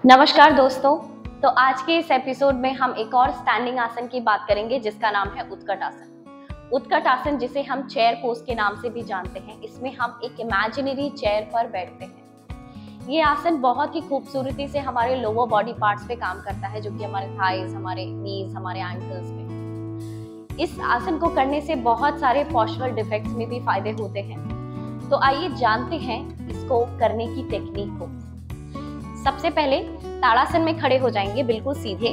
नमस्कार दोस्तों। तो आज के इस एपिसोड में हम एक और स्टैंडिंग आसन की बात करेंगे जिसका नाम है उत्कट आसन। उत्कट आसन जिसे हम चेयर पोज के नाम से भी जानते हैं, इसमें हम एक इमेजिनरी चेयर पर बैठते हैं। ये आसन बहुत ही खूबसूरती से हमारे लोअर बॉडी पार्ट्स पे काम करता है, जो कि हमारे थाइज, हमारे नीज, हमारे एंकल्स पे। इस आसन को करने से बहुत सारे पोस्चरल डिफेक्ट्स में भी फायदे होते हैं। तो आइए जानते हैं इसको करने की टेक्निक को। सबसे पहले ताड़ासन में खड़े हो जाएंगे, बिल्कुल सीधे।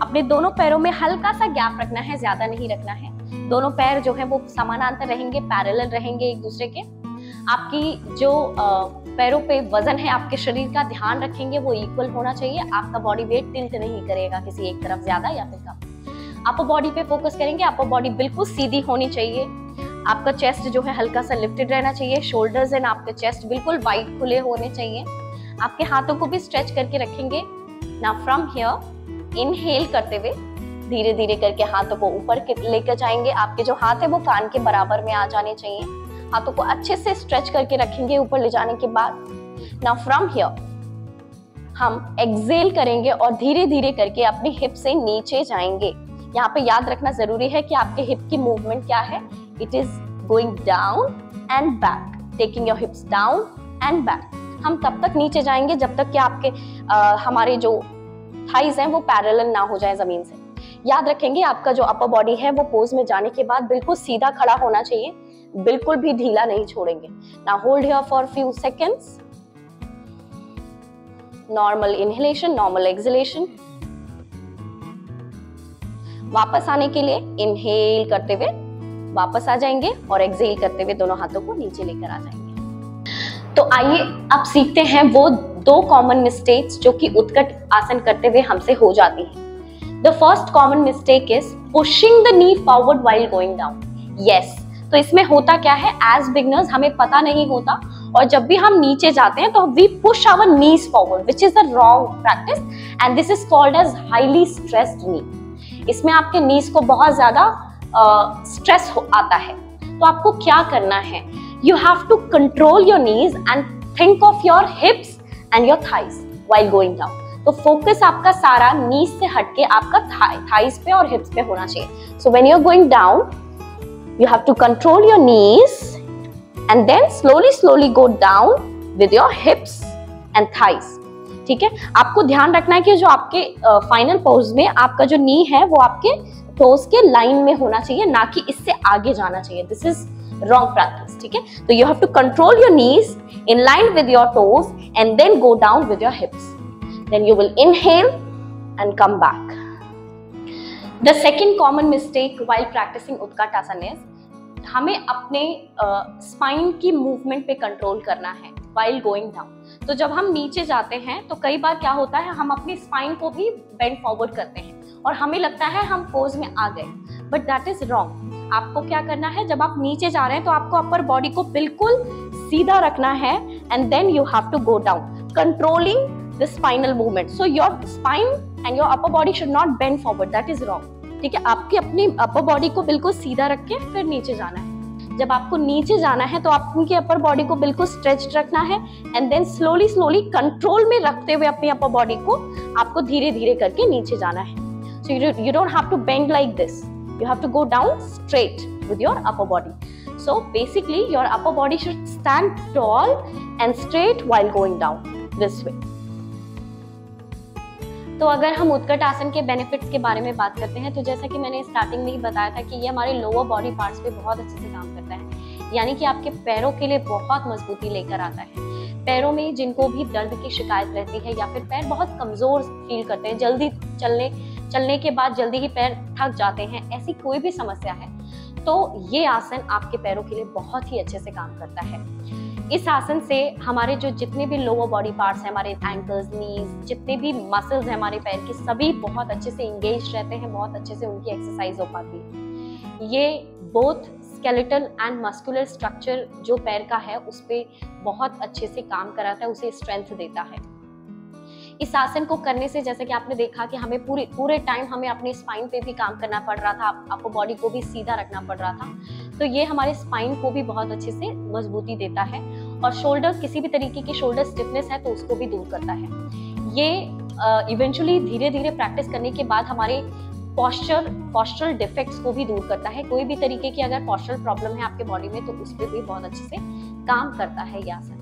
अपने दोनों पैरों में हल्का सा गैप रखना है, ज्यादा नहीं रखना है। दोनों पैर जो है वो समानांतर रहेंगे, पैरेलल रहेंगे एक दूसरे के। आपकी जो पैरों पे वजन है आपके शरीर का, ध्यान रखेंगे वो इक्वल होना चाहिए। आपका बॉडी वेट टिल्ट नहीं करेगा किसी एक तरफ ज्यादा या फिर कम। अपर बॉडी पे फोकस करेंगे। अपर बॉडी बिल्कुल सीधी होनी चाहिए। आपका चेस्ट जो है हल्का सा लिफ्टेड रहना चाहिए। शोल्डर्स एंड आपके चेस्ट बिल्कुल वाइड खुले होने चाहिए। आपके हाथों को भी स्ट्रेच करके रखेंगे। नाउ फ्रॉम हियर इनहेल करते हुए धीरे धीरे करके हाथों को ऊपर लेकर जाएंगे। आपके जो हाथ है वो कान के बराबर में आ जाने चाहिए। हाथों को अच्छे से स्ट्रेच करके रखेंगे ऊपर ले जाने के बाद। नाउ फ्रॉम हियर हम एक्सहेल करेंगे और धीरे धीरे करके अपनी हिप से नीचे जाएंगे। यहाँ पे याद रखना जरूरी है कि आपके हिप की मूवमेंट क्या है। It is going down and back, taking your hips down and back. हम तब तक नीचे जाएंगे जब तक कि आपके हमारे जो थाइज हैं वो पैरेलल ना हो जाए जमीन से। याद रखेंगे आपका जो अपर बॉडी है वो पोज में जाने के बाद बिल्कुल सीधा खड़ा होना चाहिए, बिल्कुल भी ढीला नहीं छोड़ेंगे। Now hold here for few seconds. Normal inhalation, normal exhalation. वापस आने के लिए इनहेल करते हुए वापस आ जाएंगे और एक्सहेल करते हुए दोनों हाथों को नीचे लेकर आ जाएंगे। तो आइए अब सीखते हैं वो दो कॉमन मिस्टेक्स जो कि उत्कट आसन करते हुए हमसे हो जाती हैं। The first common mistake is pushing the knee forward while going down. Yes, तो इसमें होता क्या है, एज बिगनर्स हमें पता नहीं होता और जब भी हम नीचे जाते हैं तो we push our knees forward, which is the wrong practice and this is called as highly stressed knee. इसमें आपके नीज को बहुत ज्यादा स्ट्रेस आता है। तो आपको क्या करना है, you have to control your knees and think of your hips and your thighs while going down. तो फोकस आपका सारा नीज से हटके आपका थाइज पे और हिप्स पे होना चाहिए। So when you're going down, you have to control your knees and then slowly go down with your hips and thighs. ठीक है, आपको ध्यान रखना है कि जो आपके फाइनल पोज में आपका जो नी है वो आपके टोज के लाइन में होना चाहिए, ना कि इससे आगे जाना चाहिए। This is wrong practice. ठीक है, तो you have to control your knees in line with your toes and then go down with your hips. Then you will inhale and come back. The second common mistake while practicing Utkatasana is हमें अपने spine की movement पे control करना है while going down. तो जब हम नीचे जाते हैं तो कई बार क्या होता है, हम अपनी स्पाइन को भी बेंड फॉरवर्ड करते हैं और हमें लगता है हम पोज में आ गए, बट दैट इज रॉन्ग। आपको क्या करना है, जब आप नीचे जा रहे हैं तो आपको अपर बॉडी को बिल्कुल सीधा रखना है and then you have to go down, controlling the spinal movement. So your spine and your upper body should not bend forward, that is wrong. ठीक है, आपकी अपनी अपर बॉडी को बिल्कुल सीधा रख के फिर नीचे जाना है। जब आपको नीचे जाना है तो आपकी अपर बॉडी को बिल्कुल स्ट्रेच्ड रखना है एंड देन स्लोली कंट्रोल में रखते हुए अपनी अपर बॉडी को आपको धीरे धीरे करके नीचे जाना है। So you don't have to bend like this, you have to go down straight with your upper body. So basically your upper body should stand tall and straight while going down this way. तो अगर हम उत्कट आसन के benefits के बारे में बात करते हैं तो जैसा कि मैंने स्टार्टिंग में ही बताया था कि ये हमारे लोअर बॉडी पार्ट्स पे बहुत अच्छे से काम करता है, यानी कि आपके पैरों के लिए बहुत मजबूती लेकर आता है। पैरों में जिनको भी दर्द की शिकायत रहती है या फिर पैर बहुत कमजोर फील करते हैं, जल्दी चलने के बाद जल्दी ही पैर थक जाते हैं, ऐसी कोई भी समस्या है तो ये आसन आपके पैरों के लिए बहुत ही अच्छे से काम करता है। इस आसन से हमारे जो जितने भी लोअर बॉडी पार्ट्स हैं, हमारे एंकल्स, नीज, जितने भी मसल्स हैं हमारे पैर के, सभी बहुत अच्छे से इंगेज रहते हैं, बहुत अच्छे से उनकी एक्सरसाइज हो पाती है। ये both skeletal and muscular structure जो पैर का है उस पर बहुत अच्छे से काम कराता है, उसे स्ट्रेंथ देता है। इस आसन को करने से जैसे कि आपने देखा कि हमें पूरे टाइम हमें अपनी स्पाइन पे भी काम करना पड़ रहा था, अपर बॉडी को भी सीधा रखना पड़ रहा था, तो ये हमारे स्पाइन को भी बहुत अच्छे से मजबूती देता है और शोल्डर, किसी भी तरीके की शोल्डर स्टिफनेस है तो उसको भी दूर करता है। ये इवेंचुअली धीरे धीरे प्रैक्टिस करने के बाद हमारे पोस्चरल डिफेक्ट्स को भी दूर करता है। कोई भी तरीके की अगर पोस्चरल प्रॉब्लम है आपके बॉडी में तो उस पर भी बहुत अच्छे से काम करता है ये आसन।